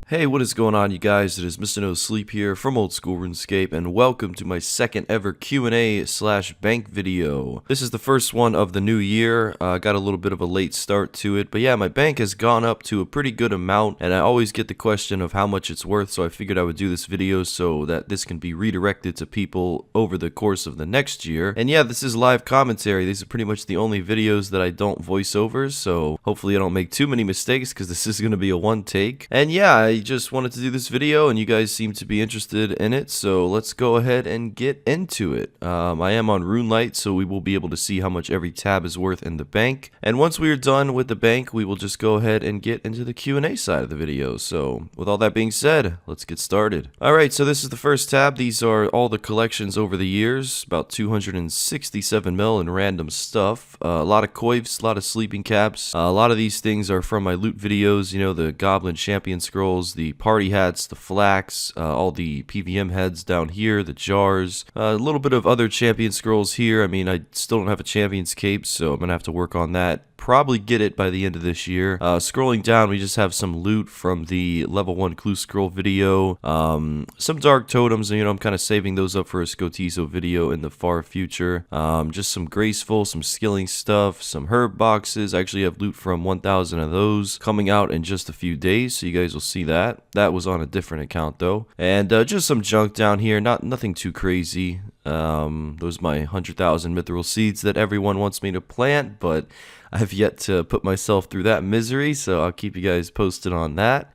Hey, what is going on, you guys? It is Mr. No Sleep here from Old School Runescape, and welcome to my second ever Q&A/bank video. This is the first one of the new year. Got a little bit of a late start to it, but yeah, my bank has gone up to a pretty good amount, and I always get the question of how much it's worth, so I figured I would do this video so that this can be redirected to people over the course of the next year. And yeah, this is live commentary. These are pretty much the only videos that I don't voice over, so hopefully I don't make too many mistakes because this is going to be a one take. And yeah, I just wanted to do this video and you guys seem to be interested in it, so let's go ahead and get into it. I am on RuneLite, so we will be able to see how much every tab is worth in the bank. And once we are done with the bank, we will just go ahead and get into the Q&A side of the video. So with all that being said, let's get started. Alright, so this is the first tab. These are all the collections over the years, about 267 mil in random stuff. A lot of coifs, a lot of sleeping caps. A lot of these things are from my loot videos, you know, the Goblin Champion Scrolls, the party hats, the flax, all the PVM heads down here, the jars, a little bit of other champion scrolls here. I mean, I still don't have a champion's cape, so I'm gonna have to work on that. Probably get it by the end of this year. Scrolling down, we just have some loot from the level 1 clue scroll video, some dark totems, and you know, I'm kind of saving those up for a Scotizo video in the far future. Just some graceful, some skilling stuff, some herb boxes. I actually have loot from 1,000 of those coming out in just a few days, so you guys will see that. That was on a different account though. And just some junk down here, nothing too crazy. Those are my 100,000 mithril seeds that everyone wants me to plant, but I've yet to put myself through that misery, so I'll keep you guys posted on that.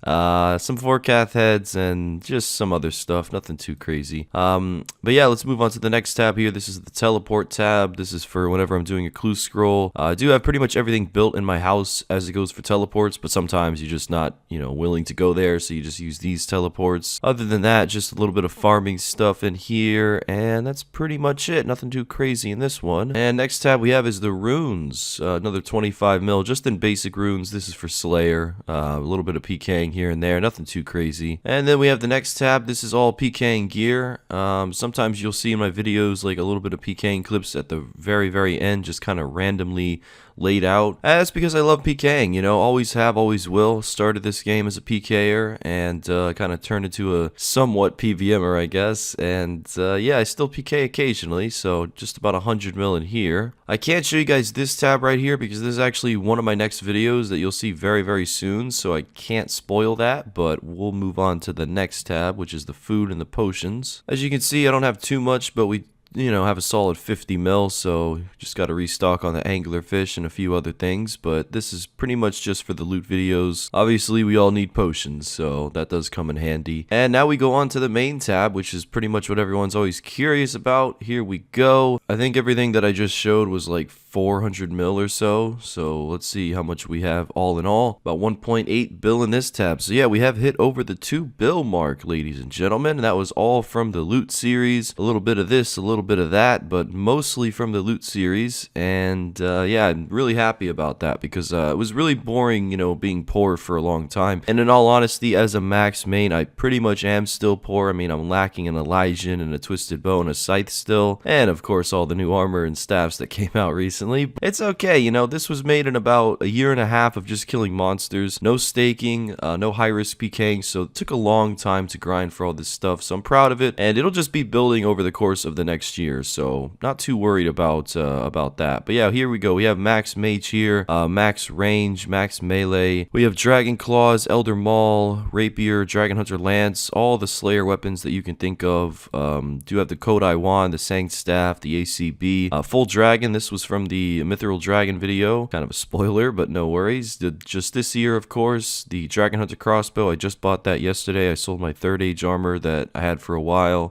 Some forecast heads and just some other stuff, nothing too crazy. But yeah, let's move on to the next tab here. This is the teleport tab. This is for whenever I'm doing a clue scroll. I do have pretty much everything built in my house as it goes for teleports, but sometimes you're just not, you know, willing to go there, so you just use these teleports. Other than that, just a little bit of farming stuff in here, and that's pretty much it. Nothing too crazy in this one. And next tab we have is the runes. Another 25 mil just in basic runes. This is for Slayer. A little bit of PKing here and there, nothing too crazy. And then we have the next tab. This is all PKing gear. Sometimes you'll see in my videos like a little bit of PKing clips at the very end, just kind of randomly laid out. That's because I love PKing, you know, always have, always will. Started this game as a PKer and kind of turned into a somewhat PVMer, I guess. And yeah, I still PK occasionally, so just about 100 mil in here. I can't show you guys this tab right here because this is actually one of my next videos that you'll see very soon, so I can't spoil that, but we'll move on to the next tab, which is the food and the potions. As you can see, I don't have too much, but we have a solid 50 mil, so just got to restock on the anglerfish and a few other things, but this is pretty much just for the loot videos. Obviously, we all need potions, so that does come in handy. And now we go on to the main tab, which is pretty much what everyone's always curious about. Here we go. I think everything that I just showed was like 400 mil or so, so let's see how much we have all in all. About 1.8 bill in this tab. So yeah, we have hit over the 2 bill mark, ladies and gentlemen, and that was all from the loot series. A little bit of this, a little bit of that, but mostly from the loot series. And yeah, I'm really happy about that because it was really boring, you know, being poor for a long time. And in all honesty, as a max main, I pretty much am still poor. I mean, I'm lacking an Elysian and a twisted bow and a scythe still, and of course all the new armor and staffs that came out recently. It's okay, you know, this was made in about a year and a half of just killing monsters, no staking, no high risk PKing, so it took a long time to grind for all this stuff, so I'm proud of it, and it'll just be building over the course of the next year, so not too worried about that. But yeah, here we go. We have max mage here, max range, max melee. We have dragon claws, elder maul, rapier, dragon hunter lance, all the slayer weapons that you can think of. Do have the Kodai wand, the sang staff, the ACB, full dragon. This was from the mithril dragon video, kind of a spoiler, but no worries. Just this year, of course, the dragon hunter crossbow. I just bought that yesterday. I sold my 3rd age armor that I had for a while,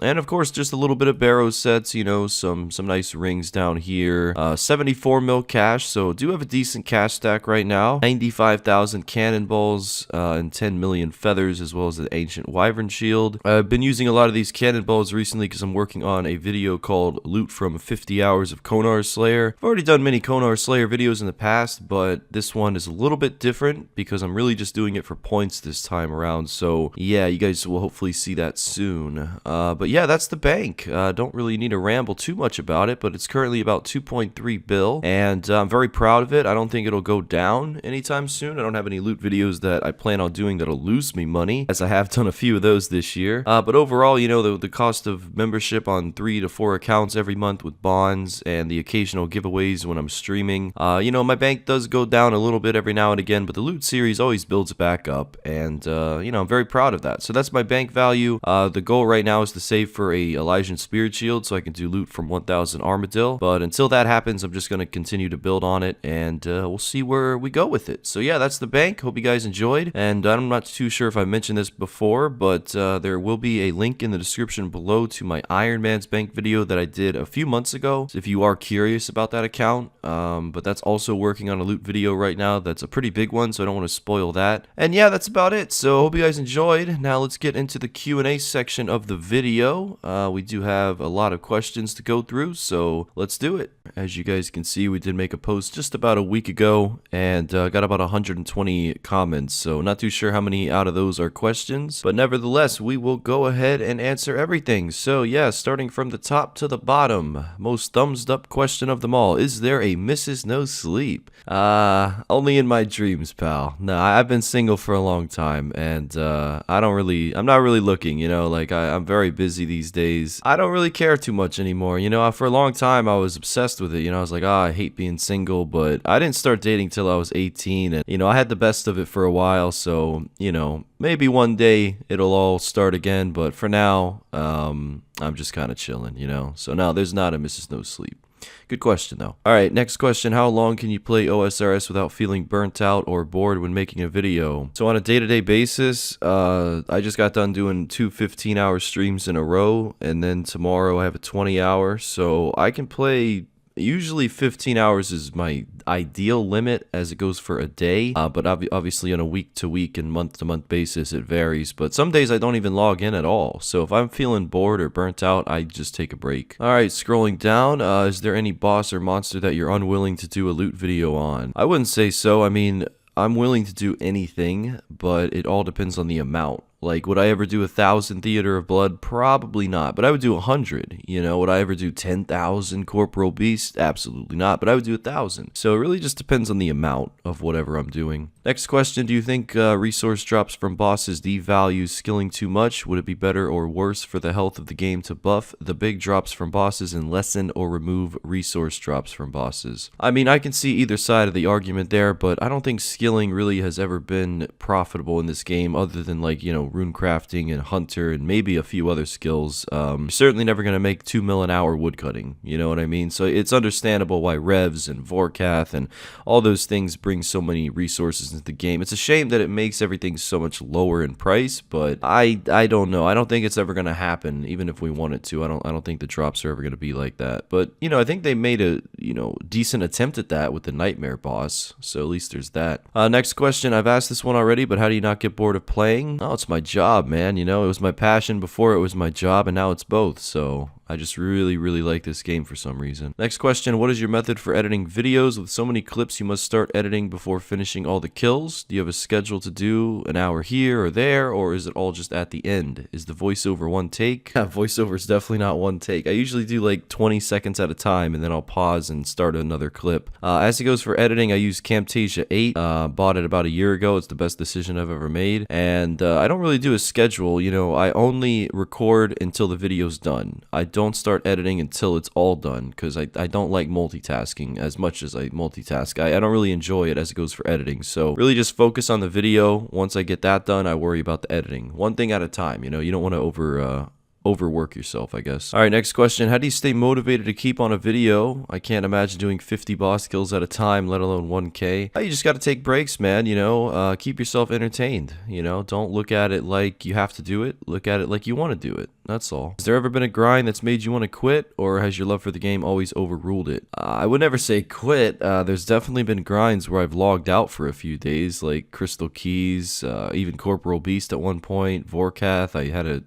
and of course just a little bit of barrow sets, you know, some nice rings down here. 74 mil cash, so do have a decent cash stack right now. 95,000 cannonballs and 10 million feathers, as well as the ancient wyvern shield. I've been using a lot of these cannonballs recently because I'm working on a video called Loot from 50 Hours of Konar's Slayer. I've already done many Conqueror Slayer videos in the past, but this one is a little bit different because I'm really just doing it for points this time around. So yeah, you guys will hopefully see that soon. But yeah, that's the bank. Don't really need to ramble too much about it, but it's currently about 2.3 bill, and I'm very proud of it. I don't think it'll go down anytime soon. I don't have any loot videos that I plan on doing that'll lose me money, as I have done a few of those this year. But overall, you know, the cost of membership on 3 to 4 accounts every month with bonds and the occasional giveaways when I'm streaming, you know, my bank does go down a little bit every now and again, but the loot series always builds back up, and you know, I'm very proud of that. So that's my bank value. The goal right now is to save for a Elysian Spirit Shield so I can do loot from 1000 Armadillo, but until that happens, I'm just going to continue to build on it, and we'll see where we go with it. So yeah, that's the bank. Hope you guys enjoyed, and I'm not too sure if I mentioned this before, but there will be a link in the description below to my Iron Man's Bank video that I did a few months ago, if you are curious about that account. But that's also working on a loot video right now. That's a pretty big one, so I don't want to spoil that. And yeah, that's about it. So hope you guys enjoyed. Now let's get into the Q&A section of the video. We do have a lot of questions to go through, so let's do it. As you guys can see, we did make a post just about a week ago, and got about 120 comments, so not too sure how many out of those are questions, but nevertheless, we will go ahead and answer everything. So yeah, starting from the top to the bottom, most thumbs up question of them all: is there a Mrs. No Sleep? Only in my dreams, pal. No, I've been single for a long time, and I'm not really looking, you know, like I'm very busy these days. I don't really care too much anymore, you know. For a long time I was obsessed with it, you know. I was like, I hate being single, but I didn't start dating till I was 18, and you know, I had the best of it for a while, so you know, maybe one day it'll all start again, but for now, I'm just kind of chilling, you know. So no, there's not a Mrs. No Sleep. Good question, though. Alright, next question. How long can you play OSRS without feeling burnt out or bored when making a video? So on a day-to-day basis, I just got done doing 2 15-hour streams in a row, and then tomorrow I have a 20-hour, so I can play. Usually 15 hours is my ideal limit as it goes for a day, but obviously on a week-to-week and month-to-month basis it varies, but some days I don't even log in at all. So if I'm feeling bored or burnt out, I just take a break. Alright, scrolling down, is there any boss or monster that you're unwilling to do a loot video on? I wouldn't say so. I mean, I'm willing to do anything, but it all depends on the amount. Like, would I ever do 1,000 Theater of Blood? Probably not, but I would do 100. You know, would I ever do 10,000 Corporal Beast? Absolutely not, but I would do 1,000. So it really just depends on the amount of whatever I'm doing. Next question, do you think resource drops from bosses devalue skilling too much? Would it be better or worse for the health of the game to buff the big drops from bosses and lessen or remove resource drops from bosses? I mean, I can see either side of the argument there, but I don't think skilling really has ever been profitable in this game, other than, like, you know, rune crafting and hunter and maybe a few other skills. You're certainly never going to make 2 mil an hour woodcutting, you know what I mean? So it's understandable why revs and vorkath and all those things bring so many resources into the game. It's a shame that it makes everything so much lower in price, but I don't know. I don't think it's ever going to happen, even if we want it to. I don't think the drops are ever going to be like that. But you know, I think they made a, you know, decent attempt at that with the nightmare boss, so at least there's that. Next question, I've asked this one already, but how do you not get bored of playing? Oh, it's my job, man. You know, it was my passion before it was my job, and now it's both. So I just really like this game for some reason. Next question, what is your method for editing videos? With so many clips, you must start editing before finishing all the kills. Do you have a schedule to do an hour here or there, or is it all just at the end? Is the voiceover one take? Voiceover is definitely not one take. I usually do like 20 seconds at a time, and then I'll pause and start another clip. As it goes for editing, I use Camtasia 8. Bought it about a year ago. It's the best decision I've ever made, and I don't really do a schedule. You know, I only record until the video's done. I don't start editing until it's all done, because I don't like multitasking as much as I multitask. I don't really enjoy it as it goes for editing, so really just focus on the video. Once I get that done, I worry about the editing. One thing at a time, you know. You don't want to overwork yourself, I guess. Alright, next question. How do you stay motivated to keep on a video? I can't imagine doing 50 boss kills at a time, let alone 1k. You just gotta take breaks, man, you know. Keep yourself entertained, you know. Don't look at it like you have to do it. Look at it like you want to do it. That's all. Has there ever been a grind that's made you want to quit, or has your love for the game always overruled it? I would never say quit. There's definitely been grinds where I've logged out for a few days, like Crystal Keys, even Corporal Beast at one point, Vorkath. I had to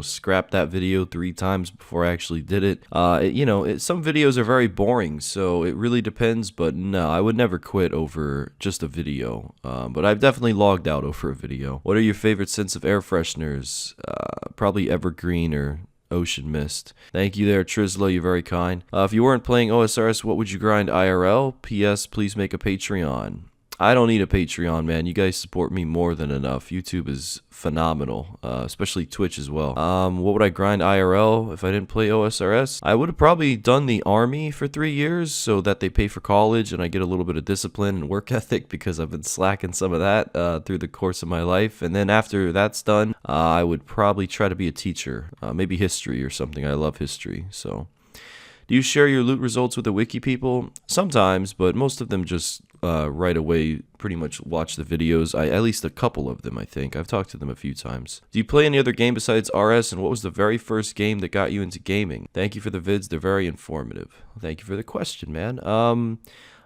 scrapped that video 3 times before I actually did it. Some videos are very boring, so it really depends, but no, I would never quit over just a video. But I've definitely logged out over a video. What are your favorite scents of air fresheners? Probably evergreen or ocean mist. Thank you there, Trizla, you're very kind. If you weren't playing OSRS, what would you grind IRL? P.S. Please make a Patreon. I don't need a Patreon, man. You guys support me more than enough. YouTube is phenomenal, especially Twitch as well. What would I grind IRL if I didn't play OSRS? I would have probably done the army for 3 years so that they pay for college and I get a little bit of discipline and work ethic because I've been slacking some of that through the course of my life. And then after that's done, I would probably try to be a teacher, maybe history or something. I love history, so. Do you share your loot results with the Wiki people? Sometimes, but most of them just right away pretty much watch the videos. At least a couple of them, I think. I've talked to them a few times. Do you play any other game besides RS, and what was the very first game that got you into gaming? Thank you for the vids. They're very informative. Thank you for the question, man.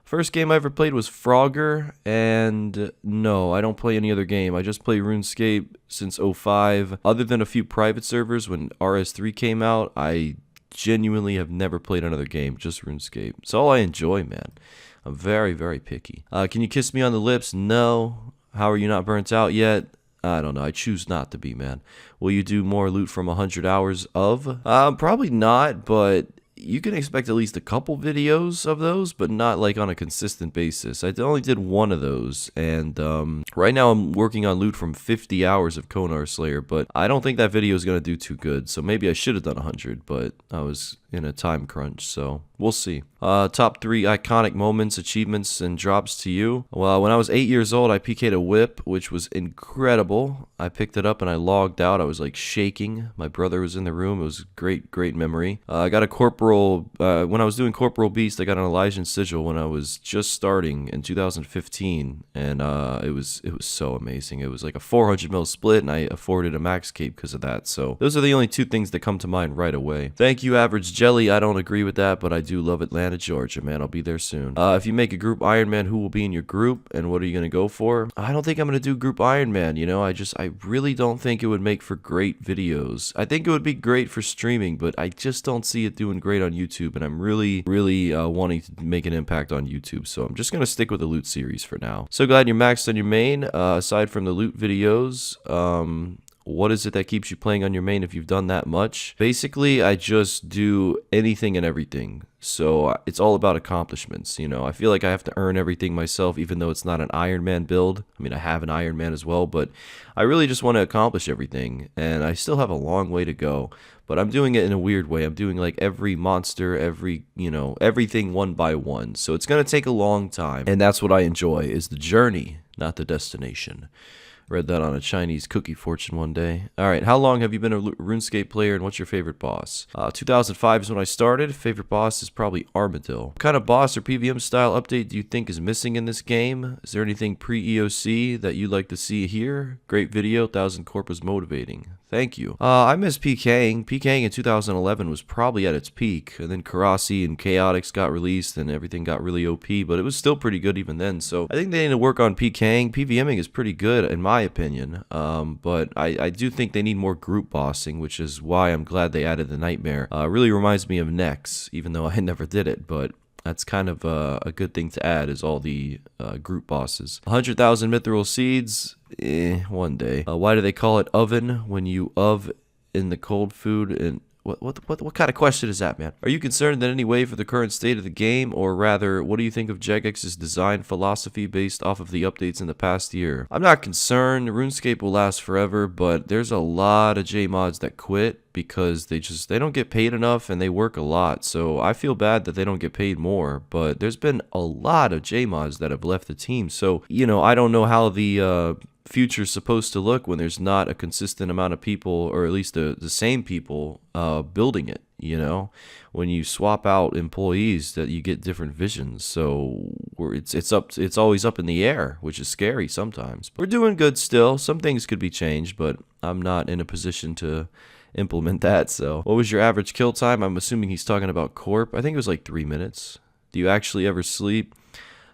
First game I ever played was Frogger, and no, I don't play any other game. I just play RuneScape since 05. Other than a few private servers when RS3 came out, I genuinely have never played another game, just RuneScape. It's all I enjoy, man. I'm very, very picky. Can you kiss me on the lips? No. How are you not burnt out yet? I don't know. I choose not to be, man. Will you do more loot from 100 hours of? Probably not, but you can expect at least a couple videos of those, but not like on a consistent basis. I only did one of those, and right now I'm working on loot from 50 hours of Konar Slayer, but I don't think that video is going to do too good, so maybe I should have done 100, but I was in a time crunch, so we'll see. Top 3 iconic moments, achievements, and drops to you. Well, when I was 8 years old, I PK'd a whip, which was incredible. I picked it up and I logged out. I was like shaking. My brother was in the room. It was a great memory. I got a Corporal, when I was doing Corporal Beast, I got an Elysian Sigil when I was just starting in 2015, and it was so amazing. It was like a 400 mil split, and I afforded a max cape because of that. So those are the only 2 things that come to mind right away. Thank you, Average Jelly. I don't agree with that, but I do love Atlanta, Georgia, man. I'll be there soon. If you make a group Iron Man, who will be in your group, and what are you going to go for? I don't think I'm going to do group Iron Man, I really don't think it would make for great videos. I think it would be great for streaming, but I just don't see it doing great on YouTube, and I'm really wanting to make an impact on YouTube, so I'm just going to stick with the loot series for now. So glad you're maxed on your main. Aside from the loot videos, what is it that keeps you playing on your main if you've done that much? Basically, I just do anything and everything. So it's all about accomplishments, I feel like I have to earn everything myself, even though it's not an Iron Man build. I mean, I have an Iron Man as well, but I really just want to accomplish everything, and I still have a long way to go. But I'm doing it in a weird way. I'm doing like every monster, everything one by one. So it's going to take a long time, and that's what I enjoy, is the journey, not the destination. Read that on a Chinese cookie fortune one day. Alright, how long have you been a RuneScape player, and what's your favorite boss? 2005 is when I started. Favorite boss is probably Armadillo. What kind of boss or PVM style update do you think is missing in this game? Is there anything pre-EOC that you'd like to see here? Great video. 1000 Corp was motivating. Thank you. I miss PKing. PKing in 2011 was probably at its peak, and then Karasi and Chaotix got released, and everything got really OP, but it was still pretty good even then, so I think they need to work on PKing. PVMing is pretty good, in my opinion, but I do think they need more group bossing, which is why I'm glad they added the Nightmare. Really reminds me of Nex, even though I never did it, but that's kind of a good thing to add, is all the group bosses. 100,000 mithril seeds, one day. Why do they call it oven when you in the cold food? And what kind of question is that, man? Are you concerned in any way for the current state of the game, or rather, what do you think of Jegex's design philosophy based off of the updates in the past year? I'm not concerned. RuneScape will last forever, but there's a lot of JMods that quit because they don't get paid enough, and they work a lot. So I feel bad that they don't get paid more, but there's been a lot of JMods that have left the team. So, I don't know how the future's supposed to look when there's not a consistent amount of people, or at least the same people building it. When you swap out employees, that you get different visions. So it's always up in the air, which is scary sometimes. But we're doing good still. Some things could be changed, but I'm not in a position to implement that. So what was your average kill time? I'm assuming he's talking about Corp. I think it was like 3 minutes. Do you actually ever sleep?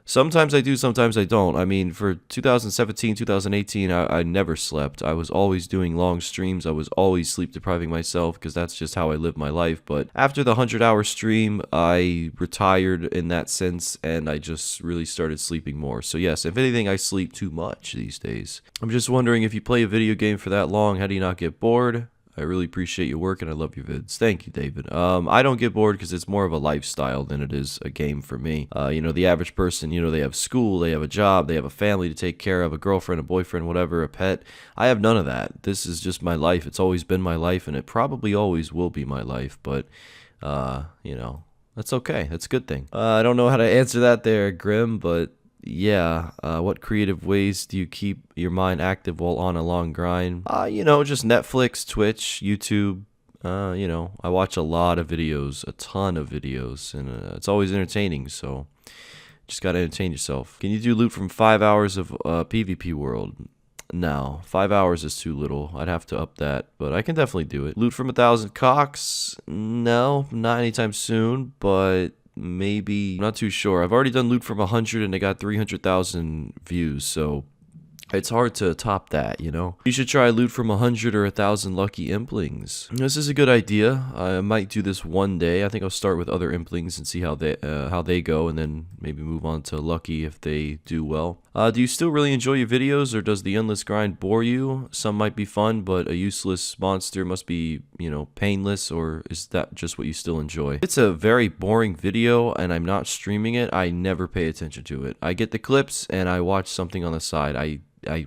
Sometimes I do, sometimes I don't. I mean, for 2017, 2018, I never slept. I was always doing long streams. I was always sleep depriving myself because that's just how I live my life. But after the 100-hour stream, I retired in that sense, and I just really started sleeping more. So yes, if anything, I sleep too much these days. I'm just wondering, if you play a video game for that long, how do you not get bored? I really appreciate your work and I love your vids. Thank you, David. I don't get bored because it's more of a lifestyle than it is a game for me. You know, the average person, you know, they have school, they have a job, they have a family to take care of, a girlfriend, a boyfriend, whatever, a pet. I have none of that. This is just my life. It's always been my life and it probably always will be my life, but, you know, that's okay. That's a good thing. I don't know how to answer that there, Grim, but yeah, what creative ways do you keep your mind active while on a long grind? You know, just Netflix, Twitch, YouTube. You know, I watch a lot of videos, a ton of videos, and it's always entertaining, so just gotta entertain yourself. Can you do loot from 5 hours of PvP world? No, 5 hours is too little. I'd have to up that, but I can definitely do it. Loot from 1,000 cocks? No, not anytime soon, but maybe, I'm not too sure. I've already done loot from 100 and they got 300,000 views, so it's hard to top that, you know. You should try loot from 100 or 1,000 lucky implings. This is a good idea. I might do this one day. I think I'll start with other implings and see how they go, and then maybe move on to lucky if they do well. Do you still really enjoy your videos, or does the endless grind bore you? Some might be fun, but a useless monster must be, you know, painless, or is that just what you still enjoy? It's a very boring video and I'm not streaming it. I never pay attention to it. I get the clips and I watch something on the side. I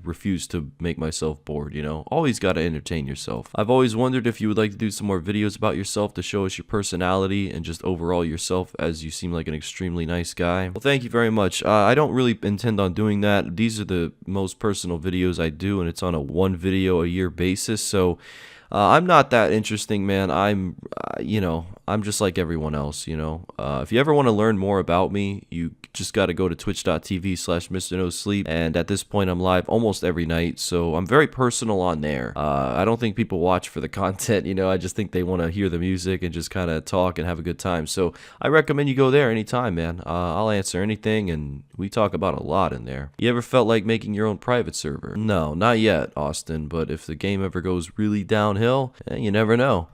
refuse to make myself bored, you know. Always got to entertain yourself. I've always wondered if you would like to do some more videos about yourself to show us your personality and just overall yourself, as you seem like an extremely nice guy. Well, thank you very much. I don't really intend on doing that. These are the most personal videos I do, and it's on a one video a year basis, so I'm not that interesting, man. I'm, you know, I'm just like everyone else, you know. If you ever want to learn more about me, you just got to go to twitch.tv/MrNoSleep, and at this point I'm live almost every night, so I'm very personal on there. I don't think people watch for the content, you know. I just think they want to hear the music and just kind of talk and have a good time, so I recommend you go there anytime, man. I'll answer anything, and we talk about a lot in there. You ever felt like making your own private server? No, not yet, Austin, but if the game ever goes really downhill, you never know.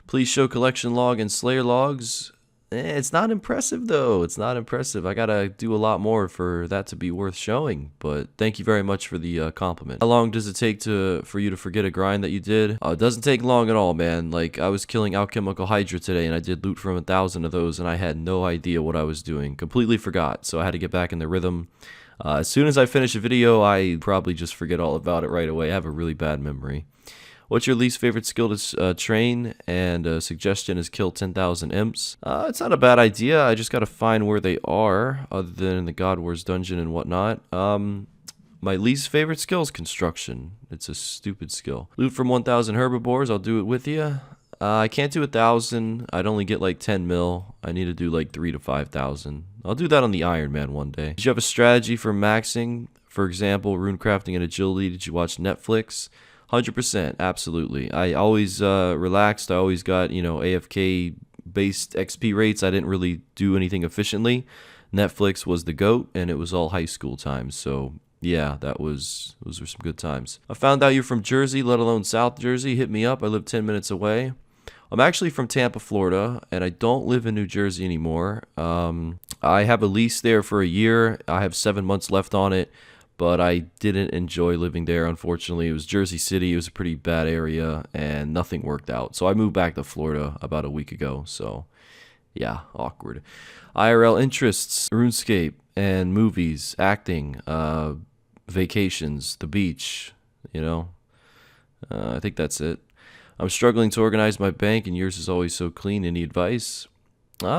Please show collection log and slayer logs. It's not impressive, though. It's not impressive. I gotta do a lot more for that to be worth showing, but thank you very much for the compliment. How long does it take for you to forget a grind that you did? It doesn't take long at all, man. Like, I was killing alchemical hydra today, and I did loot from 1,000 of those, and I had no idea what I was doing. Completely forgot, so I had to get back in the rhythm. As soon as I finish a video, I probably just forget all about it right away. I have a really bad memory. What's your least favorite skill to train? And a suggestion is kill 10,000 imps. It's not a bad idea. I just gotta find where they are, other than in the God Wars dungeon and whatnot. My least favorite skill is construction. It's a stupid skill. Loot from 1,000 herbivores. I'll do it with you. I can't do 1,000. I'd only get like 10 mil. I need to do like 3 to 5,000. I'll do that on the Iron Man one day. Did you have a strategy for maxing? For example, runecrafting and agility. Did you watch Netflix? 100%, absolutely. I always relaxed. I always got, you know, AFK based XP rates. I didn't really do anything efficiently. Netflix was the GOAT, and it was all high school times. So yeah, those were some good times. I found out you're from Jersey, let alone South Jersey. Hit me up. I live 10 minutes away. I'm actually from Tampa, Florida, and I don't live in New Jersey anymore. I have a lease there for a year. I have 7 months left on it. But I didn't enjoy living there, unfortunately. It was Jersey City. It was a pretty bad area, and nothing worked out. So I moved back to Florida about a week ago. So, yeah, awkward. IRL interests, RuneScape, and movies, acting, vacations, the beach, you know. I think that's it. I'm struggling to organize my bank, and yours is always so clean. Any advice?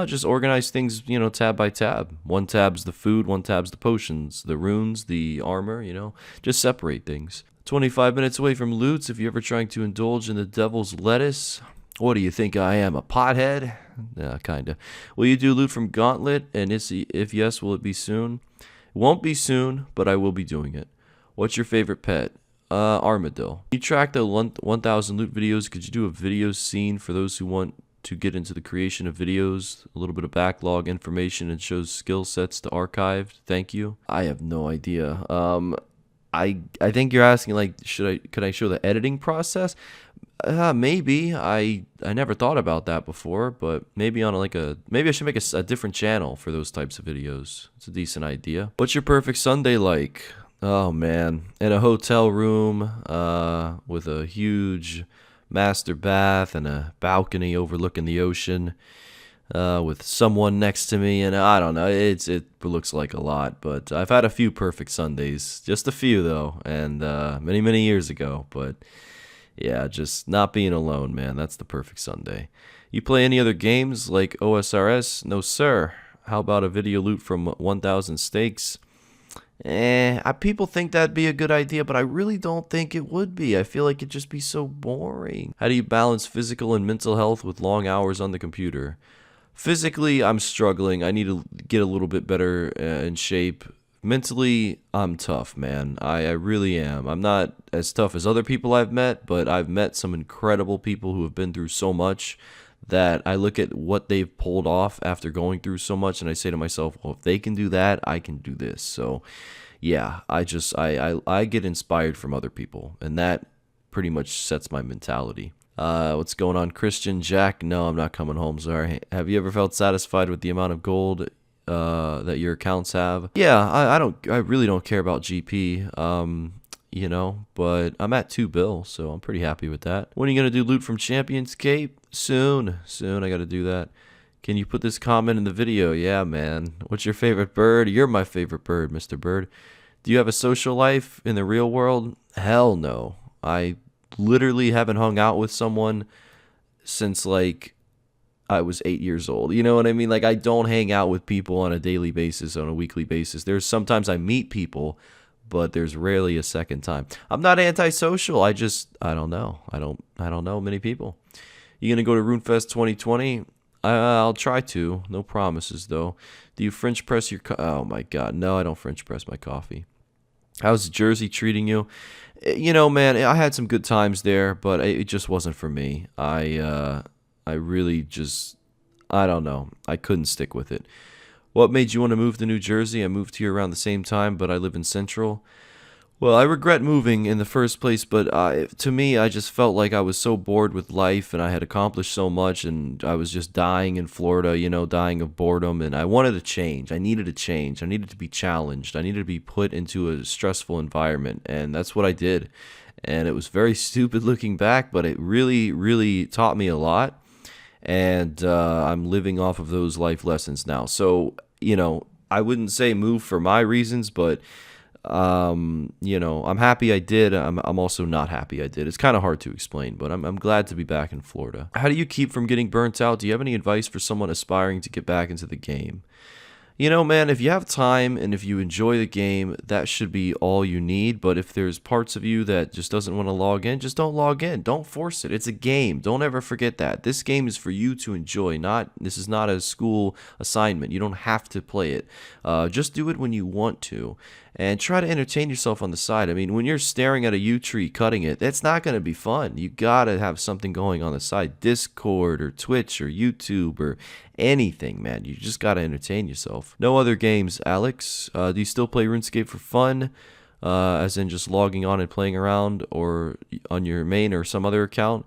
Just organize things, you know, tab by tab. One tab's the food, one tab's the potions, the runes, the armor, you know. Just separate things. 25 minutes away from loots. If you're ever trying to indulge in the devil's lettuce, what do you think I am, a pothead? Kinda. Will you do loot from Gauntlet? And if yes, will it be soon? It won't be soon, but I will be doing it. What's your favorite pet? Armadillo. You track the 1,000 loot videos. Could you do a video scene for those who want to get into the creation of videos, a little bit of backlog information, and shows skill sets to archived. Thank you. I have no idea. I think you're asking, like, could I show the editing process? Maybe. I never thought about that before, but maybe on maybe I should make a different channel for those types of videos. It's a decent idea. What's your perfect Sunday like? Oh man, in a hotel room with a huge master bath and a balcony overlooking the ocean, with someone next to me, and I don't know, it looks like a lot, but I've had a few perfect Sundays, just a few though, and many years ago. But yeah, just not being alone, man, that's the perfect Sunday. You play any other games like OSRS? No sir. How about a video loot from 1000 Stakes? People think that'd be a good idea, but I really don't think it would be. I feel like it'd just be so boring. How do you balance physical and mental health with long hours on the computer? Physically, I'm struggling. I need to get a little bit better in shape. Mentally, I'm tough, man. I really am. I'm not as tough as other people I've met, but I've met some incredible people who have been through so much that I look at what they've pulled off after going through so much, and I say to myself, well, if they can do that, I can do this. So yeah, I get inspired from other people, and that pretty much sets my mentality. What's going on, Christian? Jack? No, I'm not coming home, sorry. Have you ever felt satisfied with the amount of gold that your accounts have? Yeah, I really don't care about GP. You know, but I'm at 2 bill, so I'm pretty happy with that. When are you going to do loot from Championscape? Soon, I got to do that. Can you put this comment in the video? Yeah, man. What's your favorite bird? You're my favorite bird, Mr. Bird. Do you have a social life in the real world? Hell no. I literally haven't hung out with someone since, like, I was 8 years old. You know what I mean? Like, I don't hang out with people on a daily basis, on a weekly basis. There's sometimes I meet people, but there's rarely a second time. I'm not antisocial. I don't know. I don't know many people. You gonna go to RuneFest 2020? I'll try to. No promises though. Do you French press your? Oh my God, no, I don't French press my coffee. How's Jersey treating you? You know, man, I had some good times there, but it just wasn't for me. I really just, I don't know. I couldn't stick with it. What made you want to move to New Jersey? I moved here around the same time, but I live in Central. Well, I regret moving in the first place, but to me, I just felt like I was so bored with life, and I had accomplished so much, and I was just dying in Florida, you know, dying of boredom, and I wanted a change. I needed a change. I needed to be challenged. I needed to be put into a stressful environment, and that's what I did. And it was very stupid looking back, but it really taught me a lot. And I'm living off of those life lessons now. So, you know, I wouldn't say move for my reasons, but, you know, I'm happy I did. I'm also not happy I did. It's kind of hard to explain, but I'm glad to be back in Florida. How do you keep from getting burnt out? Do you have any advice for someone aspiring to get back into the game? You know, man, if you have time and if you enjoy the game, that should be all you need. But if there's parts of you that just doesn't want to log in, just don't log in. Don't force it. It's a game. Don't ever forget that. This game is for you to enjoy. This is not a school assignment. You don't have to play it. Just do it when you want to. And try to entertain yourself on the side. I mean, when you're staring at a yew tree cutting it, that's not going to be fun. You got to have something going on the side. Discord or Twitch or YouTube or anything, man. You just got to entertain yourself. No other games, Alex. Do you still play RuneScape for fun? As in just logging on and playing around, or on your main or some other account?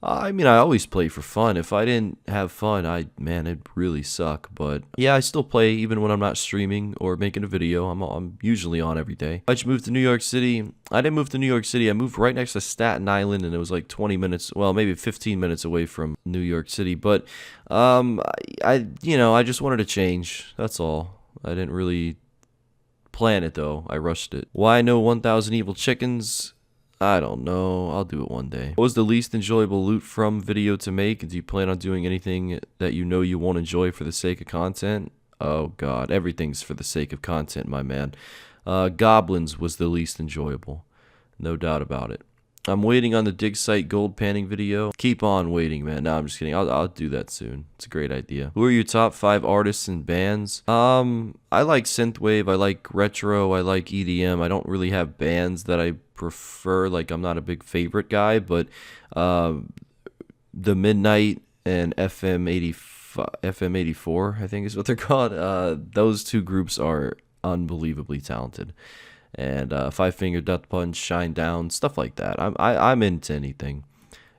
I mean, I always play for fun. If I didn't have fun, man, it'd really suck. But yeah, I still play even when I'm not streaming or making a video. I'm usually on every day. Why'd you move to New York City? I didn't move to New York City. I moved right next to Staten Island, and it was like 20 minutes, well, maybe 15 minutes away from New York City. But you know, I just wanted to change. That's all. I didn't really plan it though. I rushed it. Why no 1,000 evil chickens? I don't know. I'll do it one day. What was the least enjoyable loot from video to make? Do you plan on doing anything that you know you won't enjoy for the sake of content? Oh God, everything's for the sake of content, my man. Goblins was the least enjoyable. No doubt about it. I'm waiting on the dig site gold panning video. Keep on waiting, man. No, I'm just kidding. I'll do that soon. It's a great idea. Who are your top 5 artists and bands? I like synthwave. I like retro. I like EDM. I don't really have bands that I prefer. Like, I'm not a big favorite guy, but the Midnight and FM84, I think is what they're called. Those two groups are unbelievably talented. And Five Finger Death Punch, Shine Down, stuff like that. I'm into anything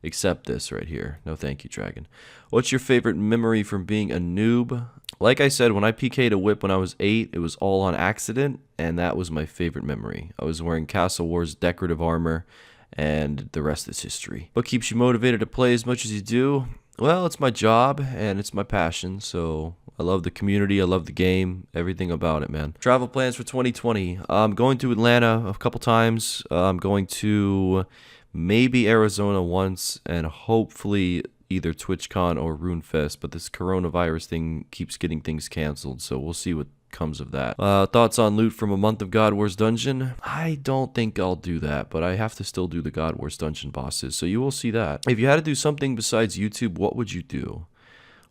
except this right here. No thank you, Dragon. What's your favorite memory from being a noob? Like I said, when I PK'd a whip when I was 8, it was all on accident, and that was my favorite memory. I was wearing Castle Wars decorative armor, and the rest is history. What keeps you motivated to play as much as you do? Well, it's my job, and it's my passion, so I love the community, I love the game, everything about it, man. Travel plans for 2020. I'm going to Atlanta a couple times. I'm going to maybe Arizona once, and hopefully either TwitchCon or RuneFest, but this coronavirus thing keeps getting things canceled, so we'll see what comes of that. Thoughts on loot from a month of God Wars dungeon? I don't think I'll do that, but I have to still do the God Wars dungeon bosses, so you will see that. If you had to do something besides YouTube, what would you do?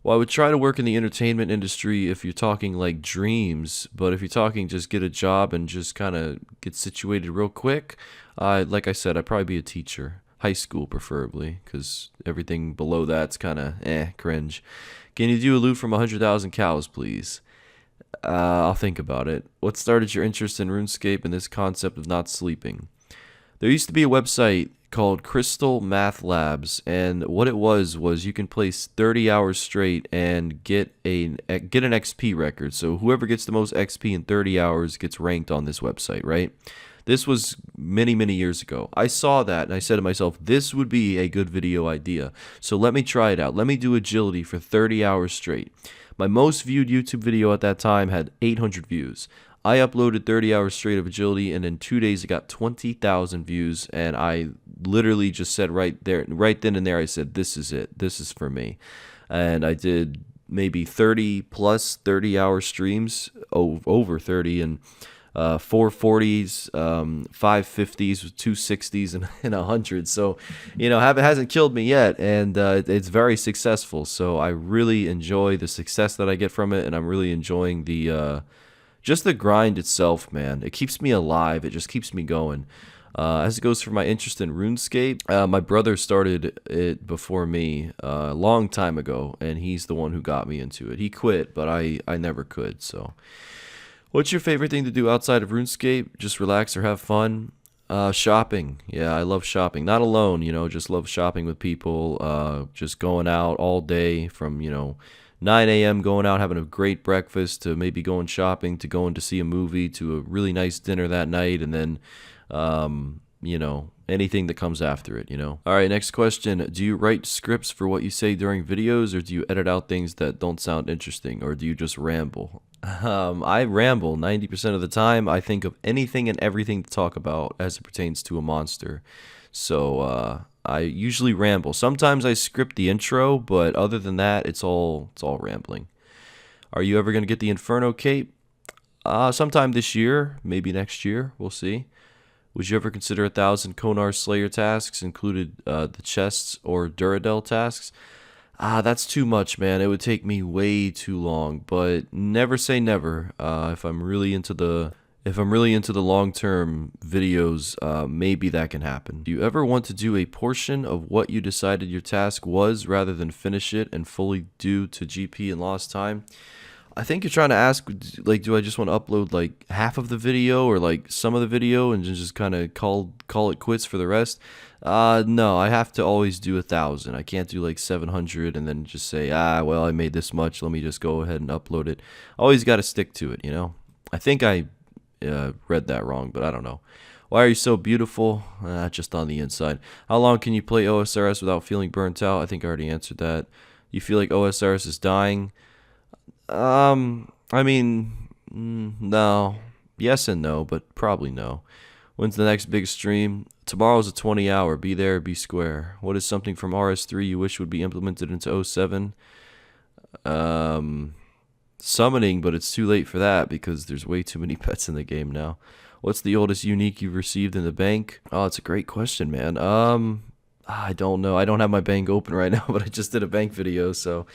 Well, I would try to work in the entertainment industry if you're talking like dreams, but if you're talking just get a job and just kind of get situated real quick, like I said, I'd probably be a teacher. High school, preferably, because everything below that's kind of cringe. Can you do a loot from 100,000 cows, please? I'll think about it. What started your interest in RuneScape and this concept of not sleeping? There used to be a website called Crystal Math Labs, and what it was you can play 30 hours straight and get an XP record. So whoever gets the most XP in 30 hours gets ranked on this website, right? This was many, many years ago. I saw that and I said to myself, this would be a good video idea. So let me try it out. Let me do agility for 30 hours straight. My most viewed YouTube video at that time had 800 views. I uploaded 30 hours straight of agility, and in 2 days it got 20,000 views, and I literally just said right then and there, I said, this is it. This is for me. And I did maybe 30 plus 30-hour streams, over 30, and 440s, 550s, 260s, and 100s. So, you know, it hasn't killed me yet, and it's very successful. So I really enjoy the success that I get from it, and I'm really enjoying the just the grind itself, man. It keeps me alive. It just keeps me going. As it goes for my interest in RuneScape, my brother started it before me a long time ago, and he's the one who got me into it. He quit, but I never could, so... What's your favorite thing to do outside of RuneScape? Just relax or have fun? Shopping. Yeah, I love shopping. Not alone, you know, just love shopping with people. Just going out all day from, you know, 9 a.m. going out, having a great breakfast, to maybe going shopping, to going to see a movie, to a really nice dinner that night, and then, you know, anything that comes after it, you know. All right, next question. Do you write scripts for what you say during videos, or do you edit out things that don't sound interesting, or do you just ramble? I ramble 90% of the time. I think of anything and everything to talk about as it pertains to a monster. So I usually ramble. Sometimes I script the intro, but other than that, it's all rambling. Are you ever going to get the Inferno cape? Sometime this year, maybe next year. We'll see. Would you ever consider 1,000 Konar Slayer tasks, included the chests or Duradel tasks? That's too much, man. It would take me way too long, but never say never. If I'm really into the long-term videos, maybe that can happen. Do you ever want to do a portion of what you decided your task was rather than finish it and fully due to GP and lost time? I think you're trying to ask, like, do I just want to upload like half of the video or like some of the video and just kind of call it quits for the rest? No, I have to always do 1,000. I can't do like 700 and then just say, well, I made this much, let me just go ahead and upload it. Always got to stick to it, you know? I think I read that wrong, but I don't know. Why are you so beautiful? Just on the inside. How long can you play OSRS without feeling burnt out? I think I already answered that. You feel like OSRS is dying? I mean, no. Yes and no, but probably no. When's the next big stream? Tomorrow's a 20-hour. Be there, be square. What is something from RS3 you wish would be implemented into 07? Summoning, but it's too late for that because there's way too many pets in the game now. What's the oldest unique you've received in the bank? Oh, it's a great question, man. I don't know. I don't have my bank open right now, but I just did a bank video, so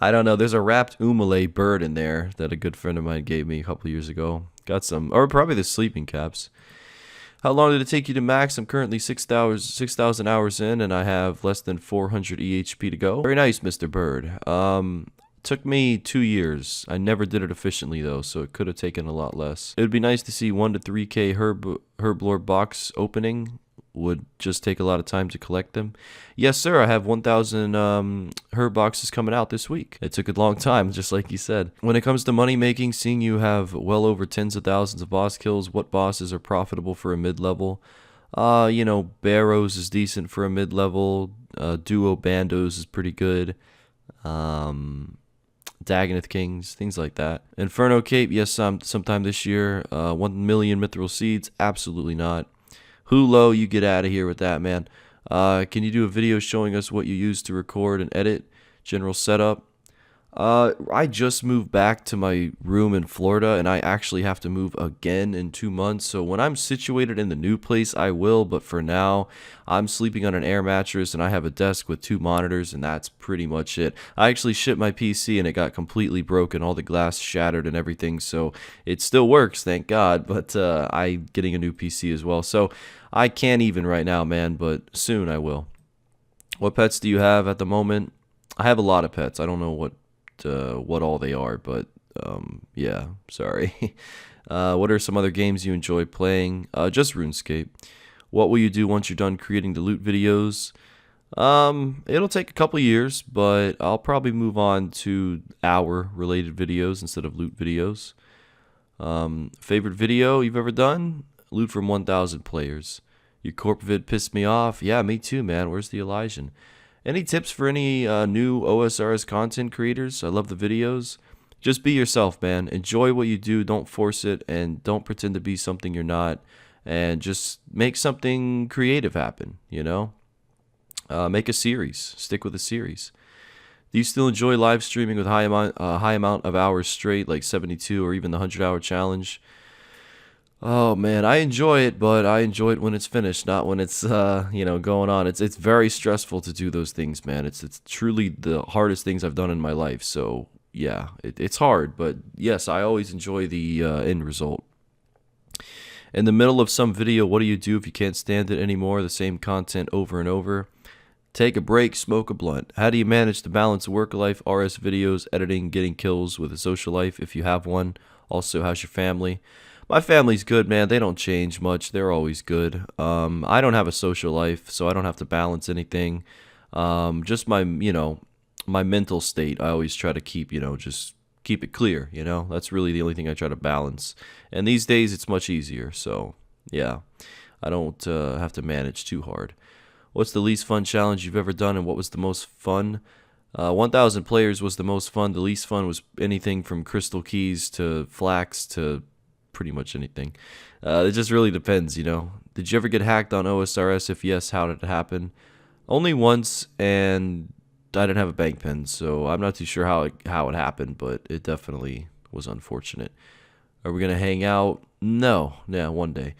I don't know. There's a wrapped Umale bird in there that a good friend of mine gave me a couple years ago. Got some, or probably the sleeping caps. How long did it take you to max? I'm currently 6,000 hours in, and I have less than 400 EHP to go. Very nice, Mr. Bird. Took me 2 years. I never did it efficiently though, so it could have taken a lot less. It would be nice to see 1 to 3K herblore box opening. Would just take a lot of time to collect them. Yes, sir. I have 1,000 herb boxes coming out this week. It took a long time, just like you said. When it comes to money making, seeing you have well over tens of thousands of boss kills, what bosses are profitable for a mid-level? You know, Barrows is decent for a mid-level. Duo Bandos is pretty good. Dagonoth Kings, things like that. Inferno Cape, yes, sometime this year. 1 million Mithril Seeds, absolutely not. Hulo, you get out of here with that, man. Can you do a video showing us what you use to record and edit? General setup. I just moved back to my room in Florida, and I actually have to move again in 2 months. So when I'm situated in the new place, I will. But for now, I'm sleeping on an air mattress, and I have a desk with 2 monitors, and that's pretty much it. I actually shipped my PC, and it got completely broken. All the glass shattered and everything. So it still works, thank God. But I'm getting a new PC as well. So I can't even right now, man. But soon I will. What pets do you have at the moment? I have a lot of pets. I don't know what all they are, but yeah, sorry. What are some other games you enjoy playing? Just RuneScape. What will you do once you're done creating the loot videos? It'll take a couple years, but I'll probably move on to hour related videos instead of loot videos. Favorite video you've ever done? Loot from 1,000 players. Your corp vid pissed me off. Yeah, me too, man. Where's the Elysian? Any tips for any new OSRS content creators? I love the videos. Just be yourself, man. Enjoy what you do. Don't force it, and don't pretend to be something you're not. And just make something creative happen, you know? Make a series. Stick with a series. Do you still enjoy live streaming with high amount of hours straight, like 72 or even the 100-hour challenge? Oh man, I enjoy it, but I enjoy it when it's finished, not when it's you know, going on. It's very stressful to do those things, man. It's truly the hardest things I've done in my life. So yeah, it's hard, but yes, I always enjoy the end result. In the middle of some video, what do you do if you can't stand it anymore? The same content over and over. Take a break, smoke a blunt. How do you manage to balance work life, RS videos, editing, getting kills with a social life if you have one? Also, how's your family? My family's good, man. They don't change much. They're always good. I don't have a social life, so I don't have to balance anything. Just my, you know, my mental state. I always try to keep, you know, just keep it clear, you know. That's really the only thing I try to balance. And these days, it's much easier. So, yeah, I don't have to manage too hard. What's the least fun challenge you've ever done, and what was the most fun? 1,000 players was the most fun. The least fun was anything from crystal keys to flax to pretty much anything. It just really depends, you know. Did you ever get hacked on OSRS? If yes, how did it happen? Only once, and I didn't have a bank pen, so I'm not too sure how it happened, but it definitely was unfortunate. Are we gonna hang out? No, yeah, one day.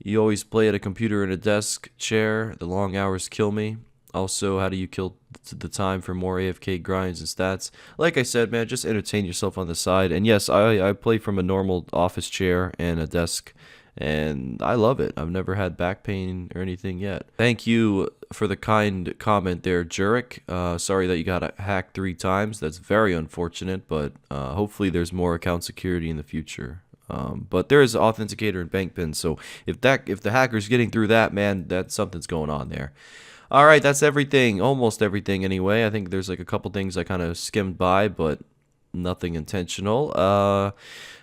You always play at a computer in a desk chair. The long hours kill me. Also, how do you kill the time for more AFK grinds and stats? Like I said, man, just entertain yourself on the side. And yes, I play from a normal office chair and a desk, and I love it. I've never had back pain or anything yet. Thank you for the kind comment there, Jurek. Sorry that you got hacked 3 times. That's very unfortunate, but hopefully there's more account security in the future. But there is an authenticator and bank pin, so if the hacker's getting through that, man, something's going on there. All right, that's everything, almost everything anyway. I think there's like a couple things I kind of skimmed by, but nothing intentional.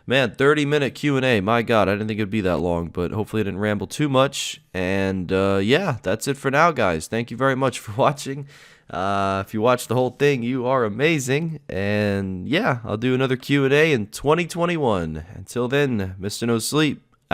Man, 30-minute Q&A. My God, I didn't think it'd be that long, but hopefully I didn't ramble too much. And yeah, that's it for now, guys. Thank you very much for watching. If you watched the whole thing, you are amazing. And yeah, I'll do another Q&A in 2021. Until then, Mr. No Sleep.